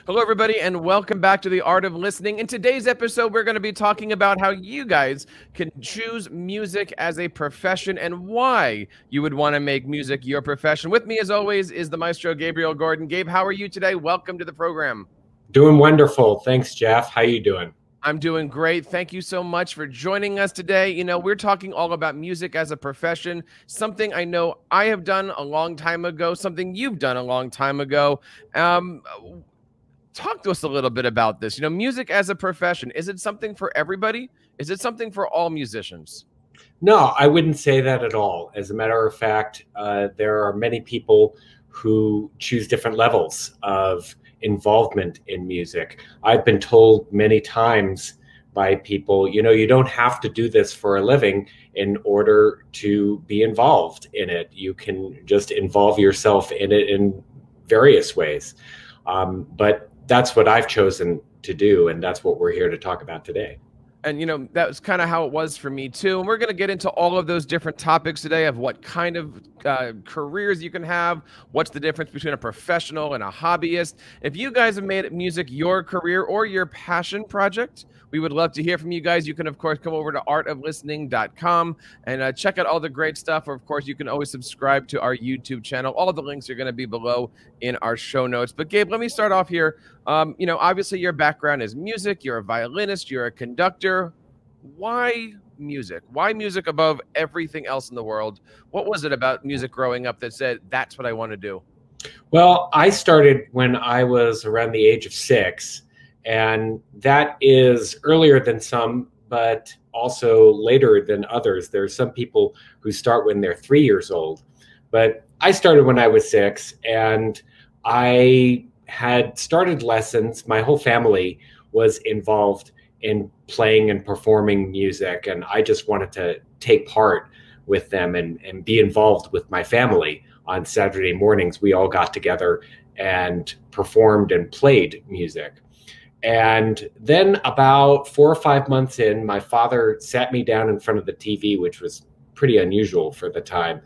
Hello, everybody, and welcome back to The Art of Listening. In today's episode, we're going to be talking about how you guys can choose music as a profession and why you would want to make music your profession. With me, as always, is the maestro, Gabriel Gordon. Gabe, how are you today? Welcome to the program. Doing wonderful. Thanks, Jeff. How you doing? I'm doing great. Thank you so much for joining us today. You know, we're talking all about music as a profession, something I know I have done a long time ago, something you've done a long time ago. Talk to us a little bit about this. You know, music as a profession, is it something for everybody? Is it something for all musicians? No, I wouldn't say that at all. As a matter of fact, there are many people who choose different levels of involvement in music. I've been told many times by people, you know, you don't have to do this for a living in order to be involved in it. You can just involve yourself in it in various ways. But that's what I've chosen to do, and that's what we're here to talk about today. And, you know, that was kind of how it was for me, too. And we're going to get into all of those different topics today of what kind of careers you can have, what's the difference between a professional and a hobbyist. If you guys have made music your career or your passion project, we would love to hear from you guys. You can, of course, come over to artoflistening.com and check out all the great stuff. Or, of course, you can always subscribe to our YouTube channel. All of the links are going to be below in our show notes. But, Gabe, let me start off here. You know, obviously your background is music. You're a violinist. You're a conductor. Why music? Why music above everything else in the world? What was it about music growing up that said, that's what I want to do? Well, I started when I was around the age of 6. And that is earlier than some, but also later than others. There are some people who start when they're 3 years old. But I started when I was 6, and I had started lessons. My whole family was involved in playing and performing music, and I just wanted to take part with them and be involved with my family. On Saturday mornings, we all got together and performed and played music. And then about 4 or 5 months in, my father sat me down in front of the TV, which was pretty unusual for the time,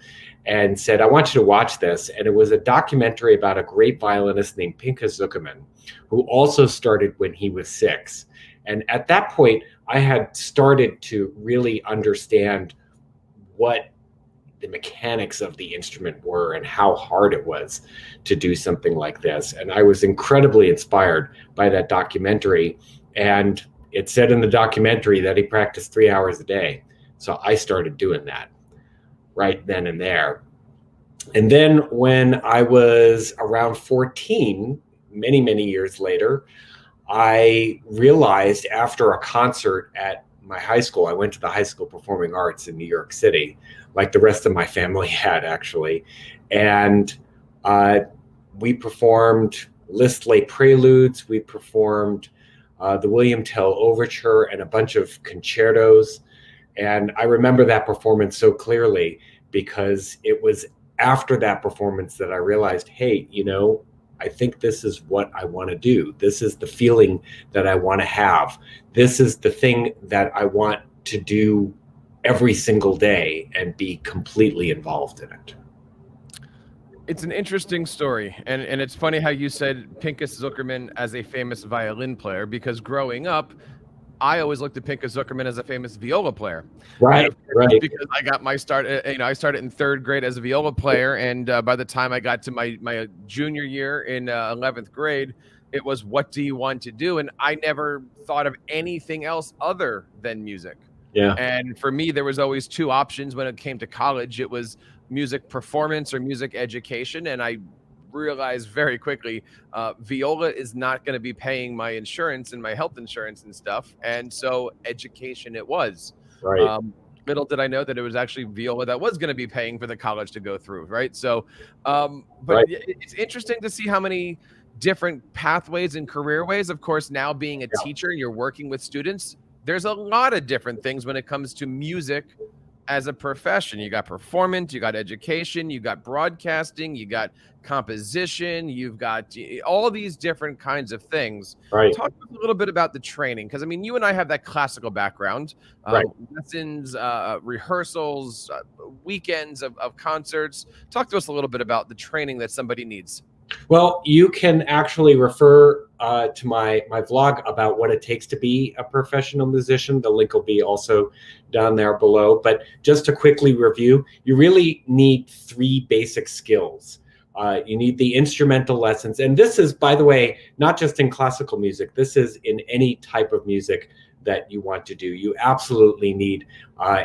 and said, I want you to watch this. And it was a documentary about a great violinist named Pinchas Zukerman, who also started when he was 6. And at that point, I had started to really understand what the mechanics of the instrument were and how hard it was to do something like this. And I was incredibly inspired by that documentary. And it said in the documentary that he practiced 3 hours a day. So I started doing that right then and there. And then when I was around 14, many, many years later, I realized after a concert at my high school, I went to the High School of Performing Arts in New York City, like the rest of my family had, actually. And we performed Liszt Les Preludes, we performed the William Tell Overture and a bunch of concertos. And I remember that performance so clearly because it was after that performance that I realized, hey, you know, I think this is what I want to do. This is the feeling that I want to have. This is the thing that I want to do every single day and be completely involved in it. It's an interesting story. And it's funny how you said Pinchas Zukerman as a famous violin player, because growing up, I always looked at Pinchas Zukerman as a famous viola player. Right, right. Because I got my start, you know, I started in 3rd grade as a viola player. And by the time I got to my junior year in 11th grade, it was, what do you want to do? And I never thought of anything else other than music. Yeah. And for me, there was always 2 options when it came to college. It was music performance or music education. And I realized very quickly, viola is not going to be paying my insurance and my health insurance and stuff. And so education it was. Right. Little did I know that it was actually viola that was going to be paying for the college to go through. Right. So, but right. It's interesting to see how many different pathways and career ways. Of course, now being a teacher, you're working with students. There's a lot of different things when it comes to music as a profession. You got performance, you got education, you got broadcasting, you got composition, you've got all these different kinds of things. Right. Talk a little bit about the training, because I mean, you and I have that classical background, right. Lessons, rehearsals, weekends of concerts. Talk to us a little bit about the training that somebody needs. Well, you can actually refer to my vlog about what it takes to be a professional musician. The link will be also down there below. But just to quickly review, you really need 3 basic skills. You need the instrumental lessons. And this is, by the way, not just in classical music. This is in any type of music that you want to do. You absolutely need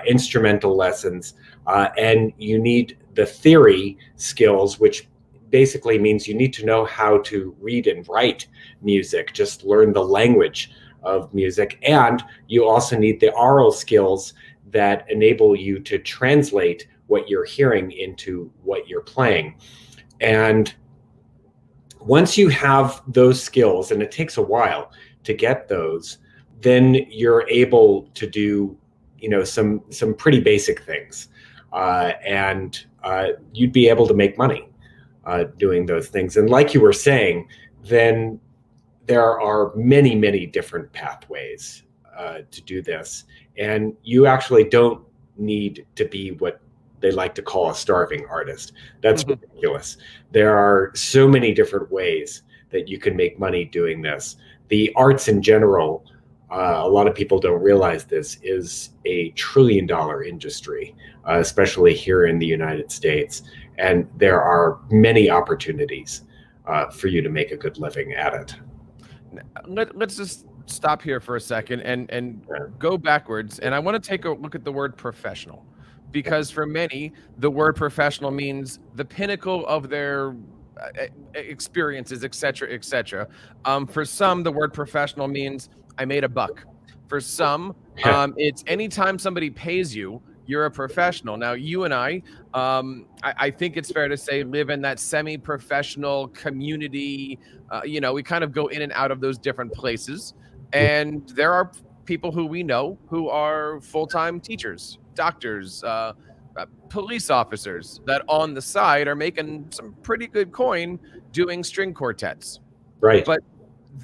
instrumental lessons. And you need the theory skills, which basically means you need to know how to read and write music, just learn the language of music. And you also need the oral skills that enable you to translate what you're hearing into what you're playing. And once you have those skills, and it takes a while to get those, then you're able to do, some pretty basic things. And you'd be able to make money doing those things. And like you were saying, then there are many, many different pathways to do this. And you actually don't need to be what they like to call a starving artist. That's ridiculous. There are so many different ways that you can make money doing this. The arts in general, a lot of people don't realize this, is a $1 trillion industry, especially here in the United States. And there are many opportunities for you to make a good living at it. Let's just stop here for a second and go backwards. And I want to take a look at the word professional, because for many, the word professional means the pinnacle of their experiences, et cetera, et cetera. For some, the word professional means I made a buck. For some, it's anytime somebody pays you, you're a professional. Now, you and I think it's fair to say, live in that semi-professional community. We kind of go in and out of those different places. And there are people who we know who are full-time teachers, doctors, police officers that on the side are making some pretty good coin doing string quartets. Right. But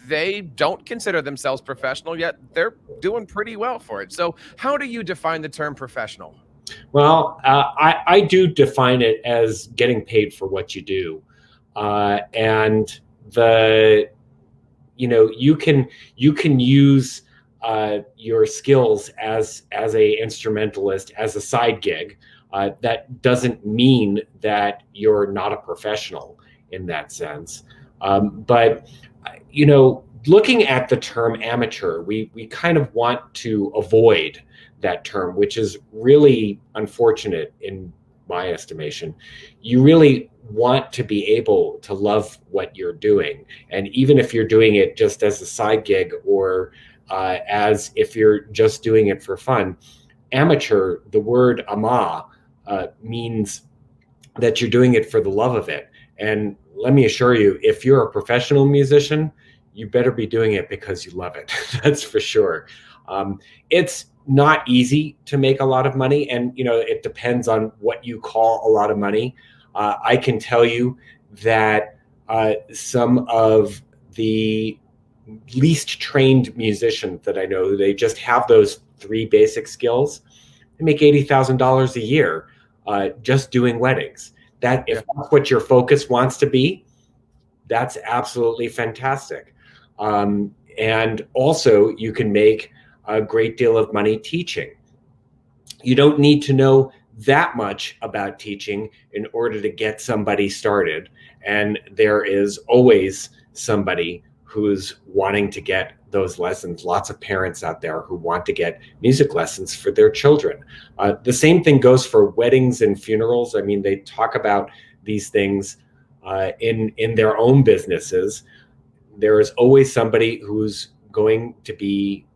they don't consider themselves professional, yet they're doing pretty well for it. So how do you define the term professional? Well, I do define it as getting paid for what you do. And you can use your skills as a instrumentalist, as a side gig. That doesn't mean that you're not a professional in that sense. But looking at the term amateur, we kind of want to avoid that term, which is really unfortunate in my estimation. You really want to be able to love what you're doing. And even if you're doing it just as a side gig, or as if you're just doing it for fun, amateur, the word ama, means that you're doing it for the love of it. And let me assure you, if you're a professional musician, you better be doing it because you love it. That's for sure. It's not easy to make a lot of money, and it depends on what you call a lot of money. I can tell you that some of the least trained musicians that I know, they just have those 3 basic skills. They make $80,000 a year just doing weddings. That, if that's what your focus wants to be, that's absolutely fantastic. And also, you can make a great deal of money teaching. You don't need to know that much about teaching in order to get somebody started. And there is always somebody who's wanting to get those lessons. Lots of parents out there who want to get music lessons for their children. The same thing goes for weddings and funerals. I mean, they talk about these things in their own businesses. There is always somebody who's going to be,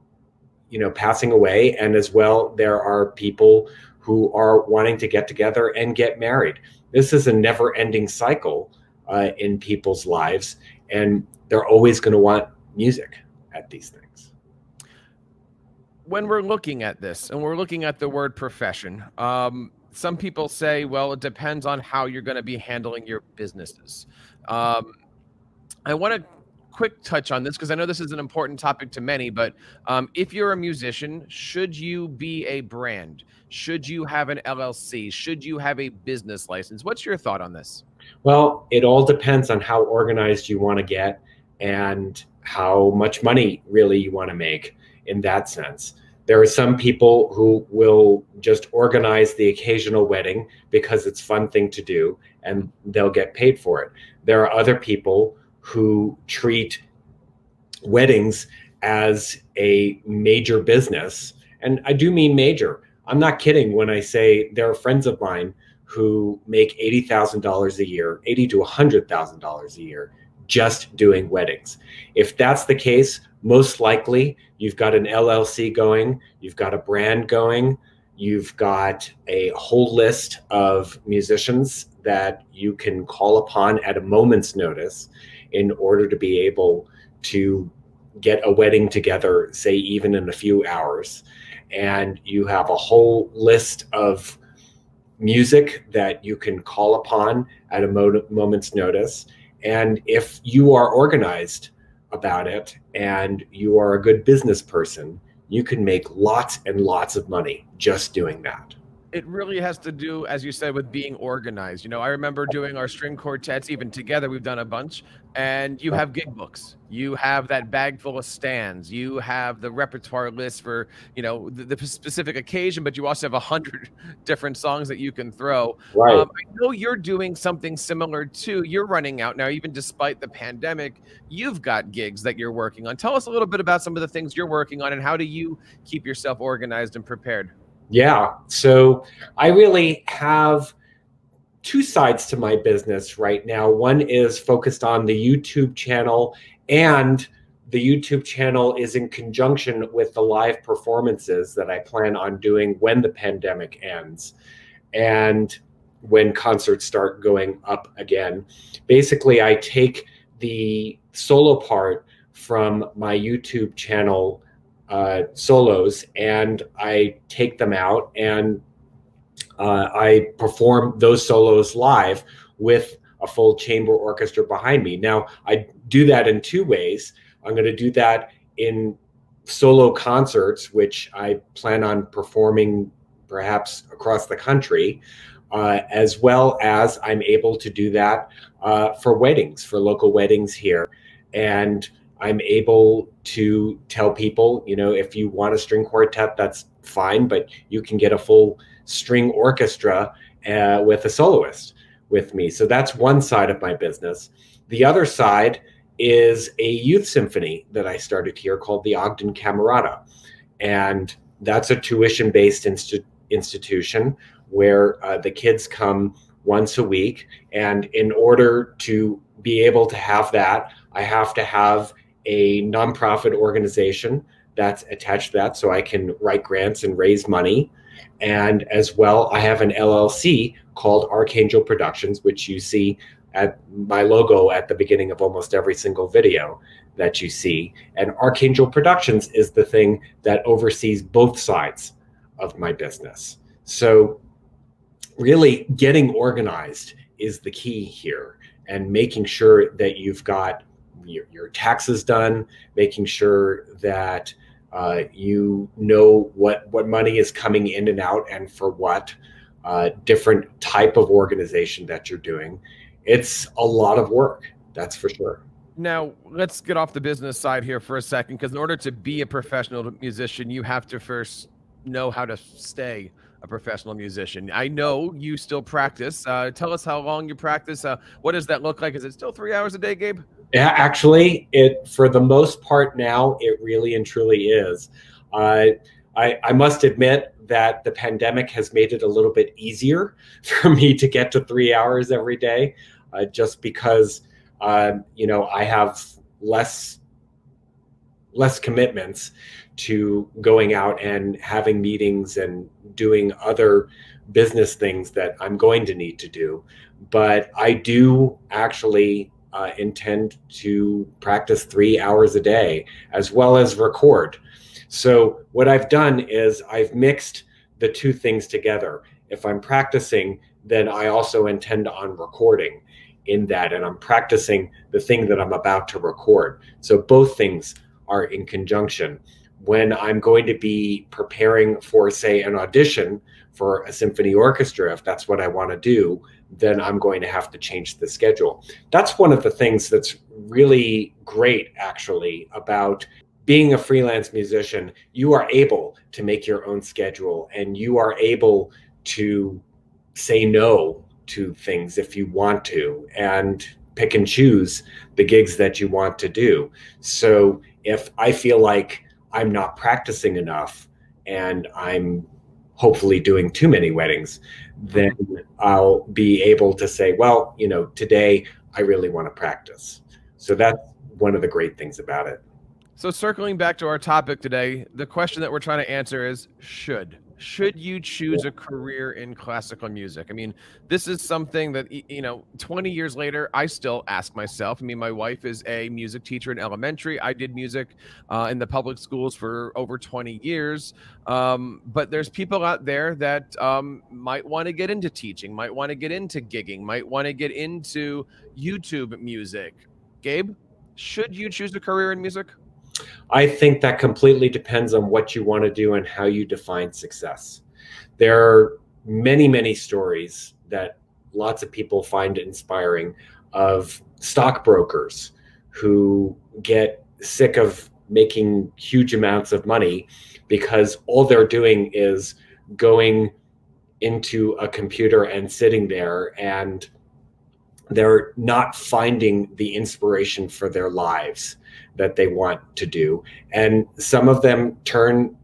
passing away. And as well, there are people who are wanting to get together and get married. This is a never-ending cycle in people's lives, and they're always going to want music at these things. When we're looking at this and we're looking at the word profession, some people say, well, it depends on how you're going to be handling your businesses. I want to quick touch on this because I know this is an important topic to many, but if you're a musician, should you be a brand? Should you have an LLC? Should you have a business license? What's your thought on this? Well, it all depends on how organized you want to get and how much money really you want to make in that sense. There are some people who will just organize the occasional wedding because it's a fun thing to do and they'll get paid for it. There are other people who treat weddings as a major business. And I do mean major. I'm not kidding when I say there are friends of mine who make $80,000 a year, $80 to $100,000 a year, just doing weddings. If that's the case, most likely you've got an LLC going, you've got a brand going, you've got a whole list of musicians that you can call upon at a moment's notice in order to be able to get a wedding together, say even in a few hours. And you have a whole list of music that you can call upon at a moment's notice. And if you are organized about it and you are a good business person, you can make lots and lots of money just doing that. It really has to do, as you said, with being organized. You know, I remember doing our string quartets, even together, we've done a bunch, and you have gig books. You have that bag full of stands. You have the repertoire list for, you know, the specific occasion, but you also have 100 different songs that you can throw. Right. I know you're doing something similar too. You're running out now, even despite the pandemic, you've got gigs that you're working on. Tell us a little bit about some of the things you're working on and how do you keep yourself organized and prepared? Yeah. So I really have two sides to my business right now. One is focused on the YouTube channel, and the YouTube channel is in conjunction with the live performances that I plan on doing when the pandemic ends and when concerts start going up again. Basically, I take the solo part from my YouTube channel solos, and I take them out and I perform those solos live with a full chamber orchestra behind me. Now, I do that in two ways. I'm going to do that in solo concerts, which I plan on performing perhaps across the country, as well as I'm able to do that for weddings, for local weddings here. And I'm able to tell people, you know, if you want a string quartet, that's fine, but you can get a full string orchestra with a soloist with me. So that's one side of my business. The other side is a youth symphony that I started here called the Ogden Camerata. And that's a tuition-based institution where the kids come once a week. And in order to be able to have that, I have to have a nonprofit organization that's attached to that so I can write grants and raise money. And as well, I have an LLC called Archangel Productions, which you see at my logo at the beginning of almost every single video that you see. And Archangel Productions is the thing that oversees both sides of my business. So really getting organized is the key here, and making sure that you've got your taxes done, making sure that you know what money is coming in and out and for what different type of organization that you're doing. It's a lot of work, that's for sure. Now, let's get off the business side here for a second, because in order to be a professional musician, you have to first know how to stay a professional musician. I know you still practice. Tell us how long you practice. What does that look like? Is it still 3 hours a day, Gabe? Yeah, actually, for the most part now, it really and truly is. I must admit that the pandemic has made it a little bit easier for me to get to 3 hours every day, just because you know, I have less commitments to going out and having meetings and doing other business things that I'm going to need to do. But I do actually intend to practice 3 hours a day as well as record. So what I've done is I've mixed the two things together. If I'm practicing, then I also intend on recording in that, and I'm practicing the thing that I'm about to record. So both things are in conjunction. When I'm going to be preparing for, say, an audition for a symphony orchestra, if that's what I want to do, then I'm going to have to change the schedule. That's one of the things that's really great, actually, about being a freelance musician. You are able to make your own schedule, and you are able to say no to things if you want to, and pick and choose the gigs that you want to do. So if I feel like I'm not practicing enough and I'm hopefully doing too many weddings, then I'll be able to say, well, today I really want to practice. So that's one of the great things about it. So circling back to our topic today, the question that we're trying to answer is should you choose a career in classical music? I mean, this is something that, 20 years later, I still ask myself. I mean, my wife is a music teacher in elementary. I did music in the public schools for over 20 years. But there's people out there that might want to get into teaching, might want to get into gigging, might want to get into YouTube music. Gabe, should you choose a career in music? I think that completely depends on what you want to do and how you define success. There are many, many stories that lots of people find inspiring of stockbrokers who get sick of making huge amounts of money because all they're doing is going into a computer and sitting there, and they're not finding the inspiration for their lives that they want to do. And some of them turn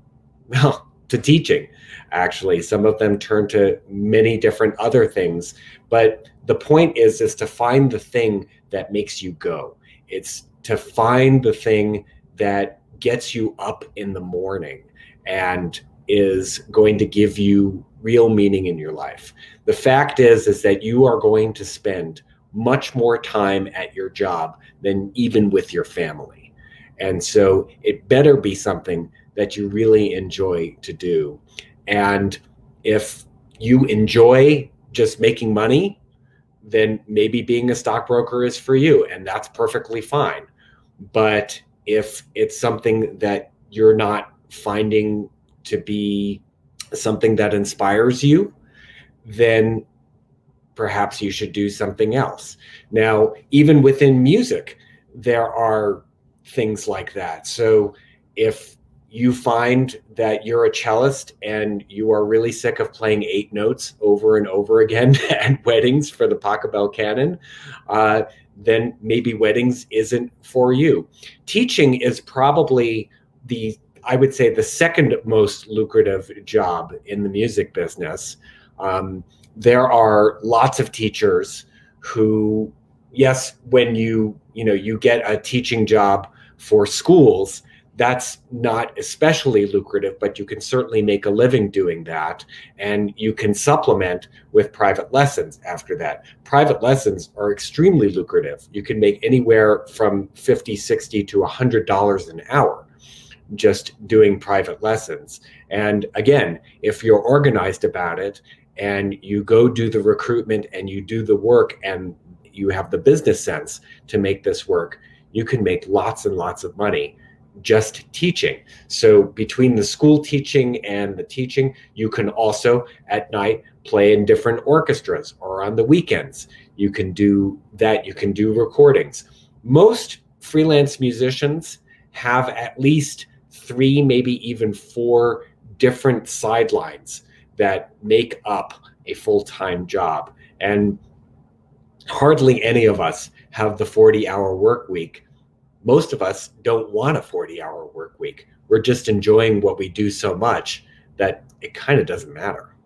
to teaching. Actually, some of them turn to many different other things. But the point is to find the thing that makes you go. It's to find the thing that gets you up in the morning and is going to give you real meaning in your life. The fact is that you are going to spend much more time at your job than even with your family. And so it better be something that you really enjoy to do. And if you enjoy just making money, then maybe being a stockbroker is for you, and that's perfectly fine. But if it's something that you're not finding to be something that inspires you, then perhaps you should do something else. Now, even within music, there are things like that. So if you find that you're a cellist and you are really sick of playing 8 notes over and over again at weddings for the Pachelbel canon, then maybe weddings isn't for you. Teaching is probably I would say, the second most lucrative job in the music business. There are lots of teachers who, yes, when you get a teaching job for schools, that's not especially lucrative, but you can certainly make a living doing that. And you can supplement with private lessons after that. Private lessons are extremely lucrative. You can make anywhere from $50, $60 to $100 an hour just doing private lessons. And again, if you're organized about it and you go do the recruitment and you do the work and you have the business sense to make this work, you can make lots and lots of money just teaching. So between the school teaching and the teaching, you can also at night play in different orchestras, or on the weekends you can do that. You can do recordings. Most freelance musicians have at least 3, maybe even 4 different sidelines that make up a full-time job. And hardly any of us have the 40-hour work week. Most of us don't want a 40-hour work week. We're just enjoying what we do so much that it kind of doesn't matter.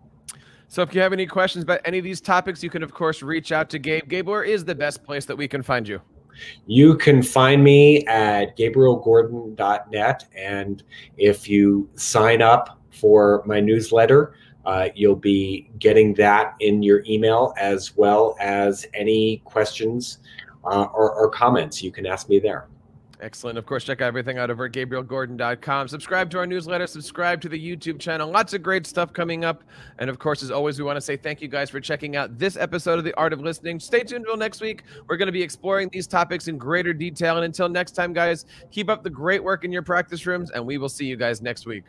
So if you have any questions about any of these topics, you can, of course, reach out to Gabe. Gabe, where is the best place that we can find you? You can find me at gabrielgordon.net. And if you sign up for my newsletter, you'll be getting that in your email, as well as any questions or comments you can ask me there. Excellent. Of course, check everything out over at GabrielGordon.com. Subscribe to our newsletter. Subscribe to the YouTube channel. Lots of great stuff coming up. And of course, as always, we want to say thank you guys for checking out this episode of The Art of Listening. Stay tuned until next week. We're going to be exploring these topics in greater detail. And until next time, guys, keep up the great work in your practice rooms, and we will see you guys next week.